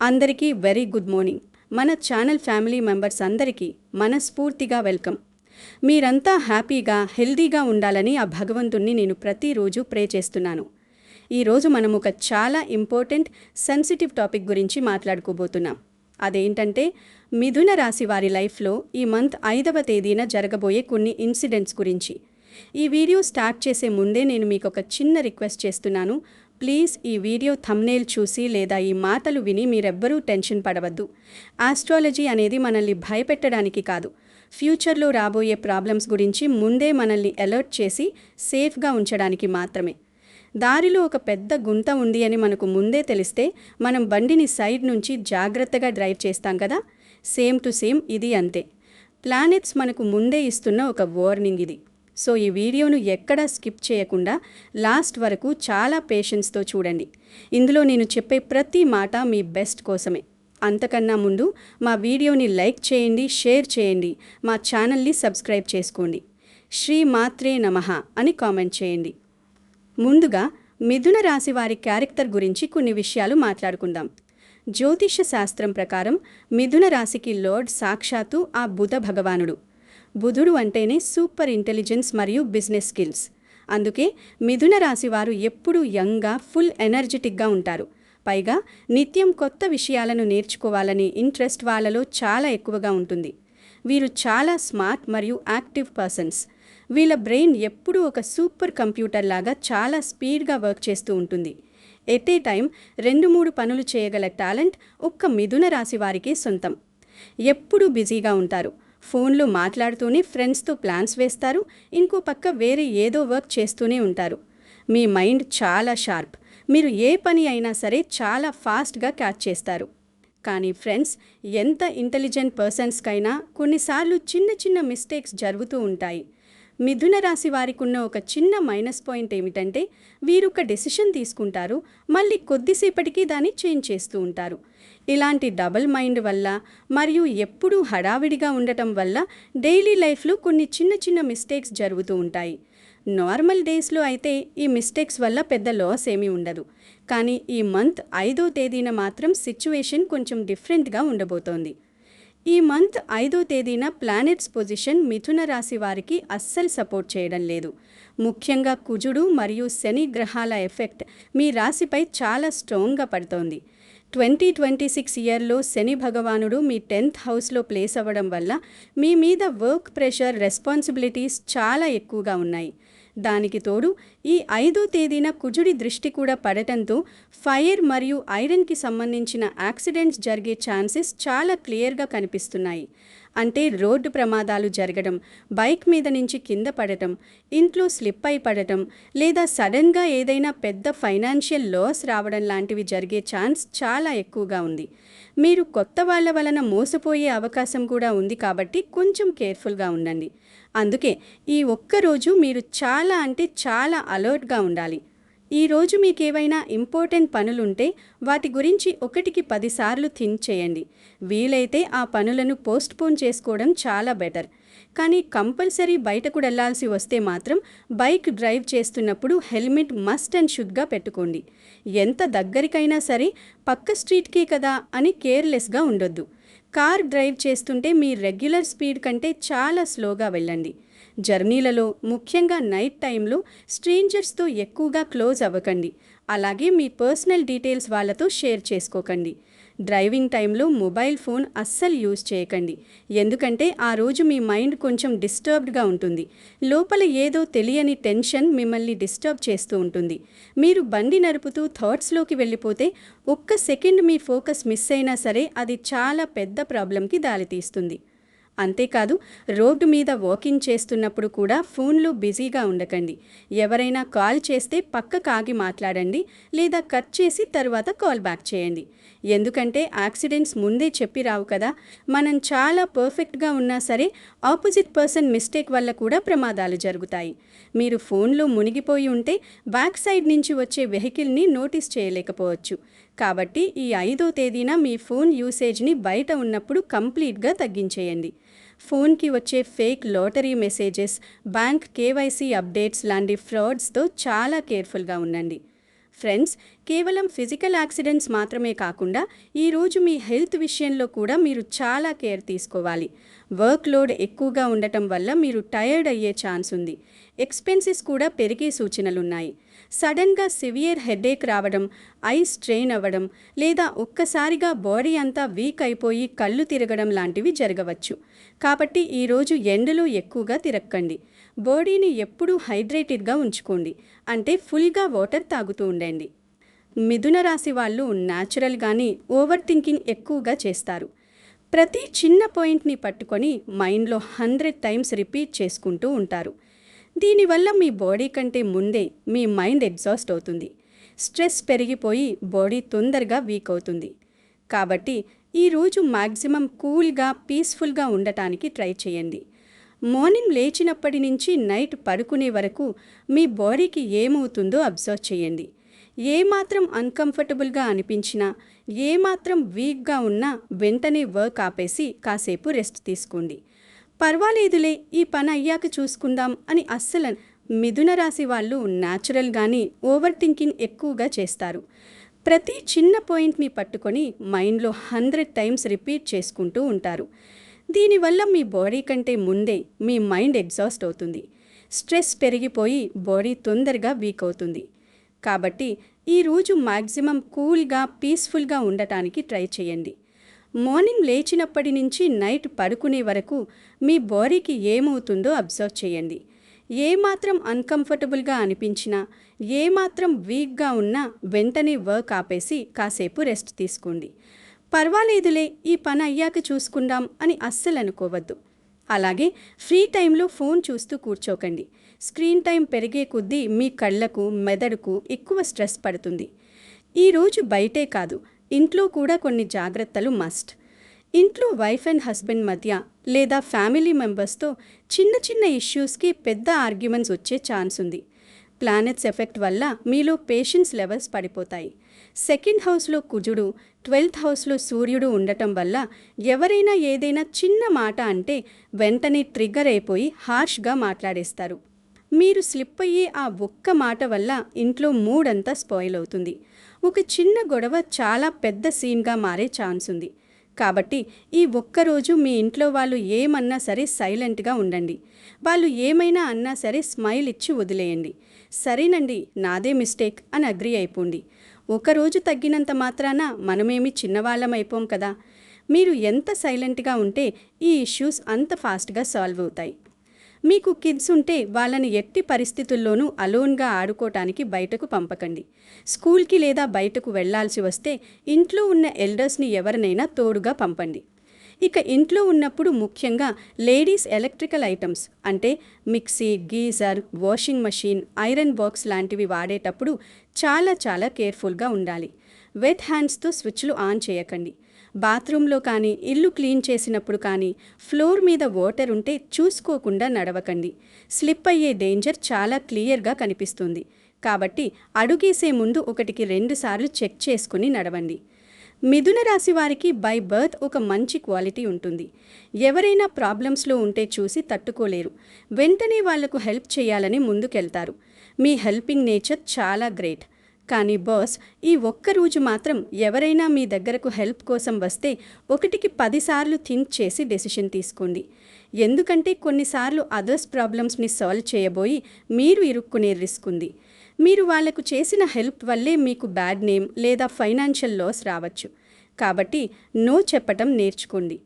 అందరికీ very good morning. మన channel family members అందరికీ మనస్ఫూర్తిగా వెల్కమ్. మీరంతా హ్యాపీగా హెల్దీగా ఉండాలని ఆ భగవంతుణ్ణి నేను ప్రతిరోజు ప్రే చేస్తున్నాను. ఈరోజు మనం ఒక చాలా ఇంపార్టెంట్ సెన్సిటివ్ టాపిక్ గురించి మాట్లాడుకోబోతున్నాం. అదేంటంటే మిథున రాశి వారి లైఫ్లో ఈ మంత్ 5వ తేదీన జరగబోయే కొన్ని ఇన్సిడెంట్స్ గురించి. ఈ వీడియో స్టార్ట్ చేసే ముందే నేను మీకు ఒక చిన్న రిక్వెస్ట్ చేస్తున్నాను. ప్లీజ్ ఈ వీడియో థంబ్నెయిల్ చూసి లేదా ఈ మాటలు విని మీరెవ్వరూ టెన్షన్ పడవద్దు. ఆస్ట్రాలజీ అనేది మనల్ని భయపెట్టడానికి కాదు, ఫ్యూచర్లో రాబోయే ప్రాబ్లమ్స్ గురించి ముందే మనల్ని అలర్ట్ చేసి సేఫ్గా ఉంచడానికి మాత్రమే. దారిలో ఒక పెద్ద గుంత ఉంది అని మనకు ముందే తెలిస్తే మనం బండిని సైడ్ నుంచి జాగ్రత్తగా డ్రైవ్ చేస్తాం కదా, సేమ్ టు సేమ్ ఇది అంతే. ప్లానెట్స్ మనకు ముందే ఇస్తున్న ఒక వార్నింగ్ ఇది. సో ఈ వీడియోను ఎక్కడా స్కిప్ చేయకుండా లాస్ట్ వరకు చాలా పేషెన్స్తో చూడండి. ఇందులో నేను చెప్పే ప్రతి మాట మీ బెస్ట్ కోసమే. అంతకన్నా ముందు మా వీడియోని లైక్ చేయండి, షేర్ చేయండి, మా ఛానల్ని సబ్స్క్రైబ్ చేసుకోండి. శ్రీ మాత్రే నమః అని కామెంట్ చేయండి. ముందుగా మిథున రాశి వారి క్యారెక్టర్ గురించి కొన్ని విషయాలు మాట్లాడుకుందాం. జ్యోతిష శాస్త్రం ప్రకారం మిథున రాశికి లార్డ్ సాక్షాత్తు ఆ బుధ భగవానుడు. బుధుడు అంటేనే సూపర్ ఇంటెలిజెన్స్ మరియు బిజినెస్ స్కిల్స్. అందుకే మిథున రాశి వారు ఎప్పుడూ యంగ్గా ఫుల్ ఎనర్జెటిక్గా ఉంటారు. పైగా నిత్యం కొత్త విషయాలను నేర్చుకోవాలని ఇంట్రెస్ట్ వాళ్ళలో చాలా ఎక్కువగా ఉంటుంది. వీరు చాలా స్మార్ట్ మరియు యాక్టివ్ పర్సన్స్. వీళ్ళ బ్రెయిన్ ఎప్పుడూ ఒక సూపర్ కంప్యూటర్ లాగా చాలా స్పీడ్గా వర్క్ చేస్తూ ఉంటుంది. ఎట్ ఏ టైం 2-3 పనులు చేయగల టాలెంట్ ఒక్క మిథున రాశి వారికే సొంతం. ఎప్పుడూ బిజీగా ఉంటారు. ఫోన్లో మాట్లాడుతూనే ఫ్రెండ్స్తో ప్లాన్స్ వేస్తారు, ఇంకో పక్క వేరే ఏదో వర్క్ చేస్తూనే ఉంటారు. మీ మైండ్ చాలా షార్ప్. మీరు ఏ పని అయినా సరే చాలా ఫాస్ట్గా క్యాచ్ చేస్తారు. కానీ ఫ్రెండ్స్, ఎంత ఇంటెలిజెంట్ పర్సన్స్కైనా కొన్నిసార్లు చిన్న చిన్న మిస్టేక్స్ జరుగుతూ ఉంటాయి. మిథున రాశి వారికి ఉన్న ఒక చిన్న మైనస్ పాయింట్ ఏమిటంటే వీరు ఒక డెసిషన్ తీసుకుంటారు, మళ్ళీ కొద్దిసేపటికి దాన్ని చేంజ్ చేస్తూ ఉంటారు. ఇలాంటి డబుల్ మైండ్ వల్ల మరియు ఎప్పుడూ హడావిడిగా ఉండటం వల్ల డైలీ లైఫ్లో కొన్ని చిన్న చిన్న మిస్టేక్స్ జరుగుతూ ఉంటాయి. నార్మల్ డేస్లో అయితే ఈ మిస్టేక్స్ వల్ల పెద్ద లాస్ ఏమీ ఉండదు. కానీ ఈ మంత్ 5వ తేదీన మాత్రం సిచ్యువేషన్ కొంచెం డిఫరెంట్గా ఉండబోతోంది. ఈ మంత్ 5వ తేదీన ప్లానెట్స్ పొజిషన్ మిథున రాశి వారికి అస్సలు సపోర్ట్ చేయడం లేదు. ముఖ్యంగా కుజుడు మరియు శని గ్రహాల ఎఫెక్ట్ మీ రాశిపై చాలా స్ట్రాంగ్గా పడుతోంది. 2026 ఇయర్లో శని భగవానుడు మీ 10th హౌస్లో ప్లేస్ అవ్వడం వల్ల మీ మీద వర్క్ ప్రెషర్, రెస్పాన్సిబిలిటీస్ చాలా ఎక్కువగా ఉన్నాయి. దానికి తోడు ఈ 5వ తేదీన కుజుడి దృష్టి కూడా పడటంతో ఫైర్ మరియు ఐరన్కి సంబంధించిన యాక్సిడెంట్స్ జరిగే ఛాన్సెస్ చాలా క్లియర్గా కనిపిస్తున్నాయి. అంటే రోడ్డు ప్రమాదాలు జరగడం, బైక్ మీద నుంచి కింద పడటం, ఇంట్లో స్లిప్ అయి పడటం, లేదా సడన్గా ఏదైనా పెద్ద ఫైనాన్షియల్ లాస్ రావడం లాంటివి జరిగే ఛాన్స్ చాలా ఎక్కువగా ఉంది. మీరు కొత్త వాళ్ళ వలన మోసపోయే అవకాశం కూడా ఉంది కాబట్టి కొంచెం కేర్ఫుల్గా ఉండండి. అందుకే ఈ ఒక్కరోజు మీరు చాలా అంటే చాలా అలర్ట్గా ఉండాలి. ఈరోజు మీకేవైనా ఇంపార్టెంట్ పనులుంటే వాటి గురించి 1కి 10 సార్లు థింక్ చేయండి. వీలైతే ఆ పనులను పోస్ట్పోన్ చేసుకోవడం చాలా బెటర్. కానీ కంపల్సరీ బయటకు వెళ్లాల్సి వస్తే మాత్రం బైక్ డ్రైవ్ చేస్తున్నప్పుడు హెల్మెట్ మస్ట్ అండ్ షుడ్గా పెట్టుకోండి. ఎంత దగ్గరికైనా సరే పక్క స్ట్రీట్కే కదా అని కేర్లెస్గా ఉండొద్దు. కార్ డ్రైవ్ చేస్తుంటే మీ రెగ్యులర్ స్పీడ్ కంటే చాలా స్లోగా వెళ్ళండి. జర్నీలలో ముఖ్యంగా నైట్ టైంలో స్ట్రేంజర్స్తో ఎక్కువగా క్లోజ్ అవ్వకండి. అలాగే మీ పర్సనల్ డీటెయిల్స్ వాళ్ళతో షేర్ చేసుకోకండి. డ్రైవింగ్ టైంలో మొబైల్ ఫోన్ అస్సలు యూజ్ చేయకండి. ఎందుకంటే ఆ రోజు మీ మైండ్ కొంచెం డిస్టర్బ్డ్గా ఉంటుంది. లోపల ఏదో తెలియని టెన్షన్ మిమ్మల్ని డిస్టర్బ్ చేస్తూ ఉంటుంది. మీరు బండి నడుపుతూ థాట్స్లోకి వెళ్ళిపోతే ఒక్క సెకండ్ మీ ఫోకస్ మిస్ అయినా సరే అది చాలా పెద్ద ప్రాబ్లంకి దారితీస్తుంది. అంతేకాదు, రోడ్డు మీద వాకింగ్ చేస్తున్నప్పుడు కూడా ఫోన్లో బిజీగా ఉండకండి. ఎవరైనా కాల్ చేస్తే పక్కకు ఆగి మాట్లాడండి, లేదా కట్ చేసి తర్వాత కాల్ బ్యాక్ చేయండి. ఎందుకంటే యాక్సిడెంట్స్ ముందే చెప్పి రావు కదా. మనం చాలా పర్ఫెక్ట్గా ఉన్నా సరే ఆపోజిట్ పర్సన్ మిస్టేక్ వల్ల కూడా ప్రమాదాలు జరుగుతాయి. మీరు ఫోన్లో మునిగిపోయి ఉంటే బ్యాక్ సైడ్ నుంచి వచ్చే వెహికల్ని నోటీస్ చేయలేకపోవచ్చు. కాబట్టి ఈ 5వ తేదీన మీ ఫోన్ యూసేజ్ని బయట ఉన్నప్పుడు కంప్లీట్గా తగ్గించేయండి. ఫోన్కి వచ్చే fake lottery messages, bank KYC updates లాంటి ఫ్రాడ్స్తో చాలా కేర్ఫుల్గా ఉండండి. ఫ్రెండ్స్, కేవలం ఫిజికల్ యాక్సిడెంట్స్ మాత్రమే కాకుండా ఈరోజు మీ హెల్త్ విషయంలో కూడా మీరు చాలా కేర్ తీసుకోవాలి. వర్క్ లోడ్ ఎక్కువగా ఉండటం వల్ల మీరు టయర్డ్ అయ్యే ఛాన్స్ ఉంది. ఎక్స్పెన్సెస్ కూడా పెరిగే సూచనలున్నాయి. సడన్గా సివియర్ హెడేక్ రావడం, ఐస్ స్ట్రెయిన్ అవ్వడం, లేదా ఒక్కసారిగా బాడీ అంతా వీక్ అయిపోయి కళ్ళు తిరగడం లాంటివి జరగవచ్చు. కాబట్టి ఈరోజు ఎండలో ఎక్కువగా తిరక్కండి. బాడీని ఎప్పుడూ హైడ్రేటెడ్గా ఉంచుకోండి, అంటే ఫుల్గా వాటర్ తాగుతూ ఉండండి. మిథున రాశి వాళ్ళు న్యాచురల్గానే ఓవర్ థింకింగ్ ఎక్కువగా చేస్తారు. ప్రతి చిన్న పాయింట్ని పట్టుకొని మైండ్లో 100 టైమ్స్ రిపీట్ చేసుకుంటూ ఉంటారు. దీనివల్ల మీ బాడీ కంటే ముందే మీ మైండ్ ఎగ్జాస్ట్ అవుతుంది. స్ట్రెస్ పెరిగిపోయి బాడీ తొందరగా వీక్ అవుతుంది. కాబట్టి ఈరోజు మ్యాక్సిమం కూల్గా, పీస్ఫుల్గా ఉండటానికి ట్రై చేయండి. మార్నింగ్ లేచినప్పటి నుంచి నైట్ పడుకునే వరకు మీ బాడీకి ఏమవుతుందో అబ్జర్వ్ చేయండి. ఏమాత్రం అన్కంఫర్టబుల్గా అనిపించినా, ఏమాత్రం వీక్గా ఉన్నా వెంటనే వర్క్ ఆపేసి కాసేపు రెస్ట్ తీసుకోండి. పర్వాలేదులే, ఈ పని అయ్యాక చూసుకుందాం అని అస్సలు మిథున రాశి వాళ్ళు న్యాచురల్గానే ఓవర్ థింకింగ్ ఎక్కువగా చేస్తారు. ప్రతి చిన్న పాయింట్ని పట్టుకొని మైండ్లో 100 టైమ్స్ రిపీట్ చేసుకుంటూ ఉంటారు. దీనివల్ల మీ బాడీ కంటే ముందే మీ మైండ్ ఎగ్జాస్ట్ అవుతుంది. స్ట్రెస్ పెరిగిపోయి బాడీ తొందరగా వీక్ అవుతుంది. కాబట్టి ఈరోజు మ్యాక్సిమం కూల్గా, పీస్ఫుల్గా ఉండటానికి ట్రై చేయండి. మార్నింగ్ లేచినప్పటి నుంచి నైట్ పడుకునే వరకు మీ బాడీకి ఏమవుతుందో అబ్జర్వ్ చేయండి. ఏమాత్రం అన్కంఫర్టబుల్గా అనిపించినా, ఏమాత్రం వీక్గా ఉన్నా వెంటనే వర్క్ ఆపేసి కాసేపు రెస్ట్ తీసుకోండి. పర్వాలేదులే, ఈ పని అయ్యాక చూసుకుందాం అని అస్సలు అనుకోవద్దు. అలాగే ఫ్రీ టైంలో ఫోన్ చూస్తూ కూర్చోకండి. స్క్రీన్ టైం పెరిగే కొద్దీ మీ కళ్ళకు, మెదడుకు ఎక్కువ స్ట్రెస్ పడుతుంది. ఈరోజు బయటే కాదు, ఇంట్లో కూడా కొన్ని జాగ్రత్తలు మస్ట్. ఇంట్లో వైఫ్ అండ్ హస్బెండ్ మధ్య లేదా ఫ్యామిలీ మెంబర్స్తో చిన్న చిన్న ఇష్యూస్కి పెద్ద ఆర్గ్యుమెంట్స్ వచ్చే ఛాన్స్ ఉంది. ప్లానెట్స్ ఎఫెక్ట్ వల్ల మీలో పేషెన్స్ లెవెల్స్ పడిపోతాయి. సెకండ్ హౌస్లో కుజుడు, 12th హౌస్లో సూర్యుడు ఉండటం వల్ల ఎవరైనా ఏదైనా చిన్న మాట అంటే వెంటనే ట్రిగ్గర్ అయిపోయి హార్ష్గా మాట్లాడేస్తారు. మీరు స్లిప్ అయ్యే ఆ ఒక్క మాట వల్ల ఇంట్లో మూడ్ అంతా స్పాయిల్ అవుతుంది. ఒక చిన్న గొడవ చాలా పెద్ద సీన్గా మారే ఛాన్స్ ఉంది. కాబట్టి ఈ ఒక్కరోజు మీ ఇంట్లో వాళ్ళు ఏమన్నా సరే సైలెంట్గా ఉండండి. వాళ్ళు ఏమైనా అన్నా సరే స్మైల్ ఇచ్చి వదిలేయండి. సరేనండి, నాదే మిస్టేక్ అని అగ్రీ అయిపోండి. ఒకరోజు తగ్గినంత మాత్రాన మనమేమి చిన్నవాళ్ళం అయిపోం కదా. మీరు ఎంత సైలెంట్గా ఉంటే ఈ ఇష్యూస్ అంత ఫాస్ట్గా సాల్వ్ అవుతాయి. మీకు కిడ్స్ ఉంటే వాళ్ళని ఎట్టి పరిస్థితుల్లోనూ అలోన్గా ఆడుకోవటానికి బయటకు పంపకండి. స్కూల్కి లేదా బయటకు వెళ్లాల్సి వస్తే ఇంట్లో ఉన్న ఎల్డర్స్ని ఎవరినైనా తోడుగా పంపండి. ఇక ఇంట్లో ఉన్నప్పుడు ముఖ్యంగా లేడీస్ ఎలక్ట్రికల్ ఐటమ్స్ అంటే mixie, geyser, washing machine, iron box లాంటివి వాడేటప్పుడు చాలా కేర్ఫుల్గా ఉండాలి. వెట్ హ్యాండ్స్తో స్విచ్లు ఆన్ చేయకండి. బాత్రూంలో కానీ, ఇల్లు క్లీన్ చేసినప్పుడు కానీ ఫ్లోర్ మీద వాటర్ ఉంటే చూసుకోకుండా నడవకండి. స్లిప్ అయ్యే డేంజర్ చాలా క్లియర్గా కనిపిస్తుంది. కాబట్టి అడుగేసే ముందు 1-2 సార్లు చెక్ చేసుకుని నడవండి. మిథున రాశి వారికి బై బర్త్ ఒక మంచి క్వాలిటీ ఉంటుంది. ఎవరైనా ప్రాబ్లమ్స్లో ఉంటే చూసి తట్టుకోలేరు. వెంటనే వాళ్లకు హెల్ప్ చేయాలని ముందుకెళ్తారు. మీ హెల్పింగ్ నేచర్ చాలా గ్రేట్. కానీ బాస్, ఈ ఒక్కరోజు మాత్రం ఎవరైనా మీ దగ్గరకు హెల్ప్ కోసం వస్తే 1-10 సార్లు థింక్ చేసి డెసిషన్ తీసుకోండి. ఎందుకంటే కొన్నిసార్లు అదర్స్ ప్రాబ్లమ్స్ని సాల్వ్ చేయబోయి మీరు ఇరుక్కునే రిస్క్ ఉంది. మీరు వాళ్లకు చేసిన హెల్ప్ వల్లే మీకు బ్యాడ్ నేమ్ లేదా ఫైనాన్షియల్ లాస్ రావచ్చు. కాబట్టి నో చెప్పటం నేర్చుకోండి.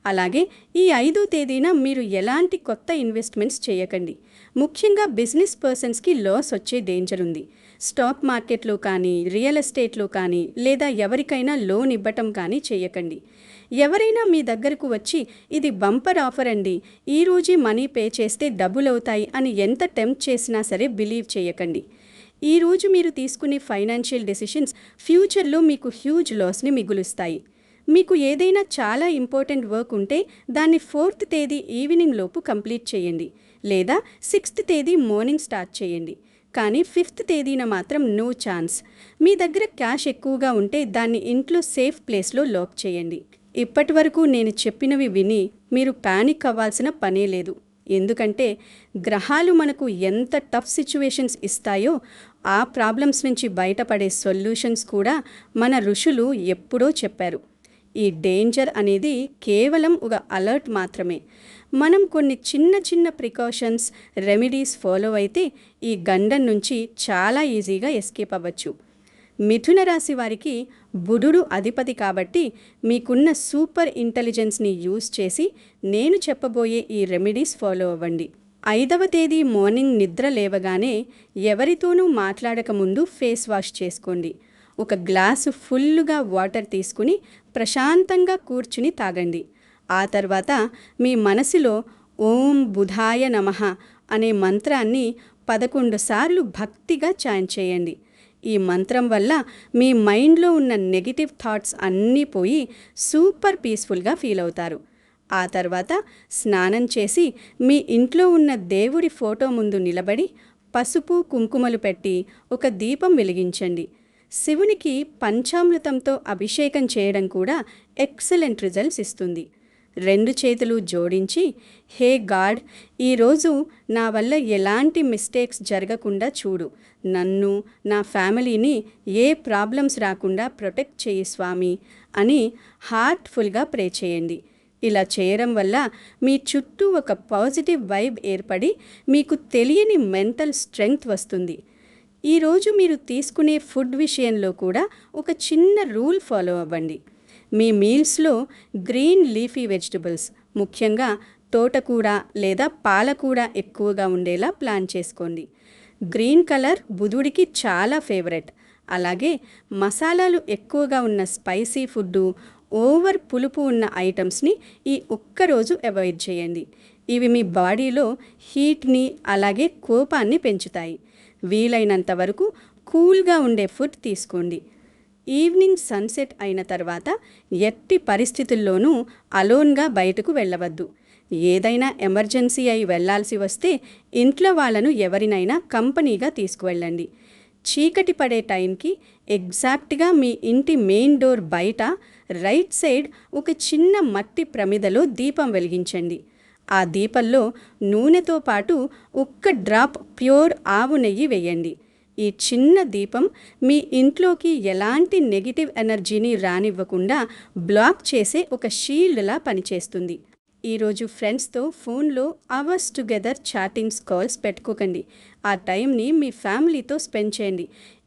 అలాగే ఈ 5వ తేదీన మీరు ఎలాంటి కొత్త ఇన్వెస్ట్మెంట్స్ చేయకండి. ముఖ్యంగా బిజినెస్ పర్సన్స్కి లాస్ వచ్చే డేంజర్ ఉంది. స్టాక్ మార్కెట్లో కానీ, రియల్ ఎస్టేట్లో కానీ, లేదా ఎవరికైనా లోన్ ఇవ్వటం కానీ చేయకండి. ఎవరైనా మీ దగ్గరకు వచ్చి ఇది బంపర్ ఆఫర్ అండి, ఈరోజే మనీ పే చేస్తే డబ్బులు అవుతాయి అని ఎంత టెంప్ట్ చేసినా సరే బిలీవ్ చేయకండి. ఈరోజు మీరు తీసుకునే ఫైనాన్షియల్ డెసిషన్స్ ఫ్యూచర్లో మీకు హ్యూజ్ లాస్ని మిగులుస్తాయి. మీకు ఏదైనా చాలా ఇంపార్టెంట్ వర్క్ ఉంటే దాన్ని 4th తేదీ ఈవినింగ్ లోపు కంప్లీట్ చేయండి, లేదా 6th తేదీ మార్నింగ్ స్టార్ట్ చేయండి. కానీ 5th తేదీన మాత్రం నో ఛాన్స్. మీ దగ్గర క్యాష్ ఎక్కువగా ఉంటే దాన్ని ఇంట్లో సేఫ్ ప్లేస్లో లాక్ చేయండి. ఇప్పటి వరకు నేను చెప్పినవి విని మీరు పానిక్ అవ్వాల్సిన పనే లేదు. ఎందుకంటే గ్రహాలు మనకు ఎంత టఫ్ సిచ్యువేషన్స్ ఇస్తాయో ఆ ప్రాబ్లమ్స్ నుంచి బయటపడే సొల్యూషన్స్ కూడా మన ఋషులు ఎప్పుడో చెప్పారు. ఈ డేంజర్ అనేది కేవలం ఒక అలర్ట్ మాత్రమే. మనం కొన్ని చిన్న చిన్న ప్రికాషన్స్, రెమెడీస్ ఫాలో అయితే ఈ గండం నుంచి చాలా ఈజీగా ఎస్కేప్ అవ్వచ్చు. మిథున రాశి వారికి బుధుడు అధిపతి కాబట్టి మీకున్న సూపర్ ఇంటెలిజెన్స్ని యూజ్ చేసి నేను చెప్పబోయే ఈ రెమెడీస్ ఫాలో అవ్వండి. 5వ తేదీ మార్నింగ్ నిద్ర లేవగానే ఎవరితోనూ మాట్లాడక ముందు ఫేస్ వాష్ చేసుకోండి. ఒక గ్లాసు ఫుల్లుగా వాటర్ తీసుకుని ప్రశాంతంగా కూర్చుని తాగండి. ఆ తర్వాత మీ మనసులో ఓం బుధాయ నమః అనే మంత్రాన్ని 11 సార్లు భక్తిగా చాంట్ చేయండి. ఈ మంత్రం వల్ల మీ మైండ్లో ఉన్న నెగిటివ్ థాట్స్ అన్నీ పోయి సూపర్ పీస్ఫుల్గా ఫీల్ అవుతారు. ఆ తర్వాత స్నానం చేసి మీ ఇంట్లో ఉన్న దేవుడి ఫోటో ముందు నిలబడి పసుపు కుంకుమలు పెట్టి ఒక దీపం వెలిగించండి. శివునికి పంచామృతంతో అభిషేకం చేయడం కూడా ఎక్సలెంట్ రిజల్ట్స్ ఇస్తుంది. 2 చేతులు జోడించి, హే గాడ్, ఈరోజు నా వల్ల ఎలాంటి మిస్టేక్స్ జరగకుండా చూడు, నన్ను, నా ఫ్యామిలీని ఏ ప్రాబ్లమ్స్ రాకుండా ప్రొటెక్ట్ చేయి స్వామి అని హార్ట్ఫుల్గా ప్రే చేయండి. ఇలా చేయడం వల్ల మీ చుట్టూ ఒక పాజిటివ్ వైబ్ ఏర్పడి మీకు తెలియని మెంటల్ స్ట్రెంగ్త్ వస్తుంది. ఈరోజు మీరు తీసుకునే ఫుడ్ విషయంలో కూడా ఒక చిన్న రూల్ ఫాలో అవ్వండి. మీ మీల్స్లో గ్రీన్ లీఫీ వెజిటబుల్స్, ముఖ్యంగా తోటకూర లేదా పాలకూర ఎక్కువగా ఉండేలా ప్లాన్ చేసుకోండి. గ్రీన్ కలర్ బుధుడికి చాలా ఫేవరెట్. అలాగే మసాలాలు ఎక్కువగా ఉన్న స్పైసీ ఫుడ్డు, ఓవర్ పులుపు ఉన్న ఐటమ్స్ని ఈ ఒక్కరోజు అవాయిడ్ చేయండి. ఇవి మీ బాడీలో హీట్ని అలాగే కోపాన్ని పెంచుతాయి. వీలైనంత వరకు కూల్గా ఉండే ఫుడ్ తీసుకోండి. ఈవినింగ్ సన్సెట్ అయిన తర్వాత ఎట్టి పరిస్థితుల్లోనూ అలోన్గా బయటకు వెళ్ళవద్దు. ఏదైనా ఎమర్జెన్సీ అయి వెళ్లాల్సి వస్తే ఇంట్లో వాళ్ళను ఎవరినైనా కంపెనీగా తీసుకువెళ్ళండి. చీకటి పడే టైంకి ఎగ్జాక్ట్గా మీ ఇంటి మెయిన్ డోర్ బయట రైట్ సైడ్ ఒక చిన్న మట్టి ప్రమిదలో దీపం వెలిగించండి. ఆ దీపంలో నూనెతో పాటు ఒక్క డ్రాప్ ప్యూర్ ఆవు నెయ్యి వేయండి. ఈ చిన్న దీపం మీ ఇంట్లోకి ఎలాంటి నెగిటివ్ ఎనర్జీని రానివ్వకుండా బ్లాక్ చేసే ఒక షీల్డ్లా పనిచేస్తుంది. ఈరోజు ఫ్రెండ్స్తో ఫోన్లో అవర్స్ టుగెదర్ చాటింగ్స్ కాల్స్ పెట్టుకోకండి. ఆ టైంని మీ ఫ్యామిలీతో స్పెండ్ చేయండి.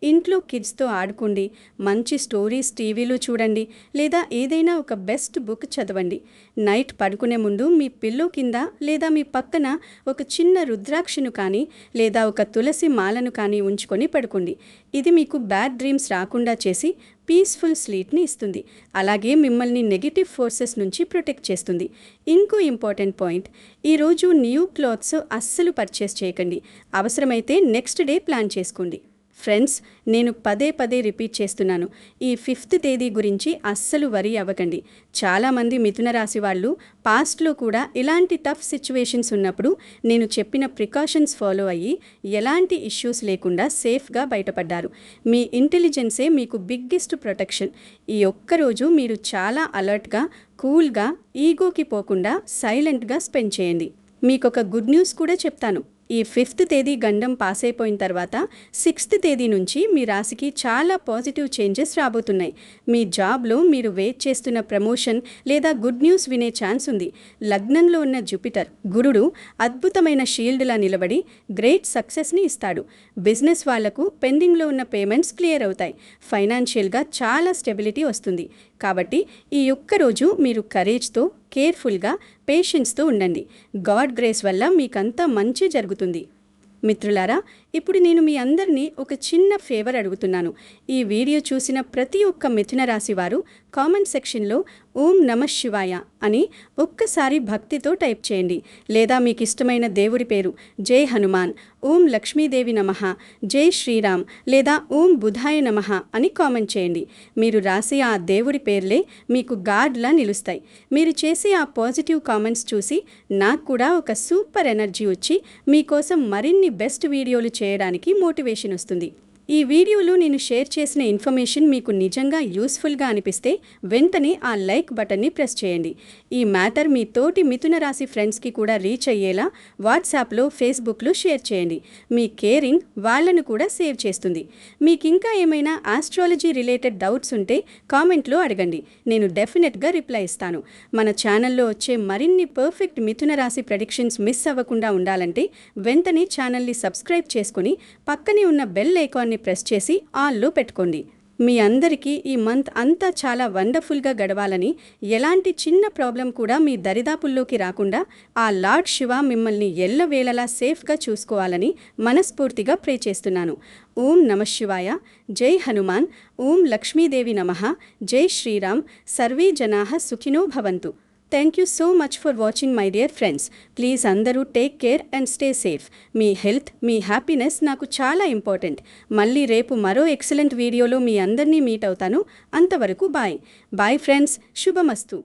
ఇంట్లో కిడ్స్తో ఆడుకోండి, మంచి స్టోరీస్ టీవీలో చూడండి, లేదా ఏదైనా ఒక బెస్ట్ బుక్ చదవండి. నైట్ పడుకునే ముందు మీ పిల్లో కింద లేదా మీ పక్కన ఒక చిన్న రుద్రాక్షను కానీ లేదా ఒక తులసి మాలను కానీ ఉంచుకొని పడుకోండి. ఇది మీకు బ్యాడ్ డ్రీమ్స్ రాకుండా చేసి పీస్ఫుల్ స్లీప్ని ఇస్తుంది. అలాగే మిమ్మల్ని నెగిటివ్ ఫోర్సెస్ నుంచి ప్రొటెక్ట్ చేస్తుంది. ఇంకో ఇంపార్టెంట్ పాయింట్, ఈరోజు న్యూ క్లాత్స్ అస్సలు పర్చేస్ చేయకండి. అవసరమైతే నెక్స్ట్ డే ప్లాన్ చేసుకోండి. ఫ్రెండ్స్, నేను పదే పదే రిపీట్ చేస్తున్నాను, ఈ 5th తేదీ గురించి అస్సలు వరీ అవ్వకండి. చాలామంది మిథున రాశి వాళ్ళు పాస్ట్లో కూడా ఇలాంటి టఫ్ సిచ్యువేషన్స్ ఉన్నప్పుడు నేను చెప్పిన ప్రికాషన్స్ ఫాలో అయ్యి ఎలాంటి ఇష్యూస్ లేకుండా సేఫ్గా బయటపడ్డారు. మీ ఇంటెలిజెన్సే మీకు బిగ్గెస్ట్ ప్రొటెక్షన్. ఈ ఒక్కరోజు మీరు చాలా అలర్ట్గా, కూల్గా, ఈగోకి పోకుండా సైలెంట్గా స్పెండ్ చేయండి. మీకు ఒక గుడ్ న్యూస్ కూడా చెప్తాను. ఈ 5th తేదీ గండం పాస్ అయిపోయిన తర్వాత 6th తేదీ నుంచి మీ రాశికి చాలా పాజిటివ్ చేంజెస్ రాబోతున్నాయి. మీ జాబ్లో మీరు వెయిట్ చేస్తున్న ప్రమోషన్ లేదా గుడ్ న్యూస్ వినే ఛాన్స్ ఉంది. లగ్నంలో ఉన్న జూపిటర్, గురుడు అద్భుతమైన షీల్డ్లా నిలబడి గ్రేట్ సక్సెస్ని ఇస్తాడు. బిజినెస్ వాళ్లకు పెండింగ్లో ఉన్న పేమెంట్స్ క్లియర్ అవుతాయి. ఫైనాన్షియల్గా చాలా స్టెబిలిటీ వస్తుంది. కాబట్టి ఈ ఒక్కరోజు మీరు కరేజ్తో, కేర్ఫుల్గా, పేషెన్స్తో ఉండండి. గాడ్ గ్రేస్ వల్ల మీకంతా మంచి జరుగుతుంది. మిత్రులారా, ఇప్పుడు నేను మీ అందరినీ ఒక చిన్న ఫేవర్ అడుగుతున్నాను. ఈ వీడియో చూసిన ప్రతి ఒక్క మిథున రాశి వారు కామెంట్ సెక్షన్లో ఓం నమః శివాయ అని ఒక్కసారి భక్తితో టైప్ చేయండి. లేదా మీకు ఇష్టమైన దేవుడి పేరు, జై హనుమాన్, ఓం లక్ష్మీదేవి నమః, జై శ్రీరామ్ లేదా ఓం బుధాయ నమః అని కామెంట్ చేయండి. మీరు రాసే ఆ దేవుడి పేర్లే మీకు గాడ్లా నిలుస్తాయి. మీరు చేసే ఆ పాజిటివ్ కామెంట్స్ చూసి నాకు కూడా ఒక సూపర్ ఎనర్జీ వచ్చి మీకోసం మరిన్ని బెస్ట్ వీడియోలు చేయడానికి మోటివేషన్ వస్తుంది. ఈ వీడియోలో నేను షేర్ చేసిన ఇన్ఫర్మేషన్ మీకు నిజంగా యూస్ఫుల్గా అనిపిస్తే వెంటనే ఆ లైక్ బటన్ని ప్రెస్ చేయండి. ఈ మ్యాటర్ మీ తోటి మిథున రాశి ఫ్రెండ్స్కి కూడా రీచ్ అయ్యేలా వాట్సాప్లో, ఫేస్బుక్లో షేర్ చేయండి. మీ కేరింగ్ వాళ్ళను కూడా సేవ్ చేస్తుంది. మీకు ఇంకా ఏమైనా ఆస్ట్రాలజీ రిలేటెడ్ డౌట్స్ ఉంటే కామెంట్లో అడగండి. నేను డెఫినెట్గా రిప్లై ఇస్తాను. మన ఛానల్లో వచ్చే మరిన్ని పర్ఫెక్ట్ మిథున రాశి ప్రెడిక్షన్స్ మిస్ అవ్వకుండా ఉండాలంటే వెంటనే ఛానల్ని సబ్స్క్రైబ్ చేసుకుని పక్కనే ఉన్న బెల్ ఐకాన్ని ప్రెస్ చేసి ఆల్లో పెట్టుకోండి. మీ అందరికీ ఈ మంత్ అంతా చాలా వండర్ఫుల్గా గడవాలని, ఎలాంటి చిన్న ప్రాబ్లం కూడా మీ దరిదాపుల్లోకి రాకుండా ఆ లార్డ్ శివ మిమ్మల్ని ఎల్లవేళలా సేఫ్గా చూసుకోవాలని మనస్ఫూర్తిగా ప్రే చేస్తున్నాను. ఓం నమః శివాయ. జై హనుమాన్. ఓం లక్ష్మీదేవి నమః. జై శ్రీరామ్. సర్వే జనాః సుఖినో భవంతు. Thank you so much for watching my dear friends. Please అందరూ take care and stay safe. మీ హెల్త్, మీ హ్యాపీనెస్ నాకు చాలా ఇంపార్టెంట్. మళ్ళీ రేపు మరో ఎక్సలెంట్ వీడియోలో మీ అందరినీ మీట్ అవుతాను. అంతవరకు బాయ్. Bye friends. శుభమస్తు.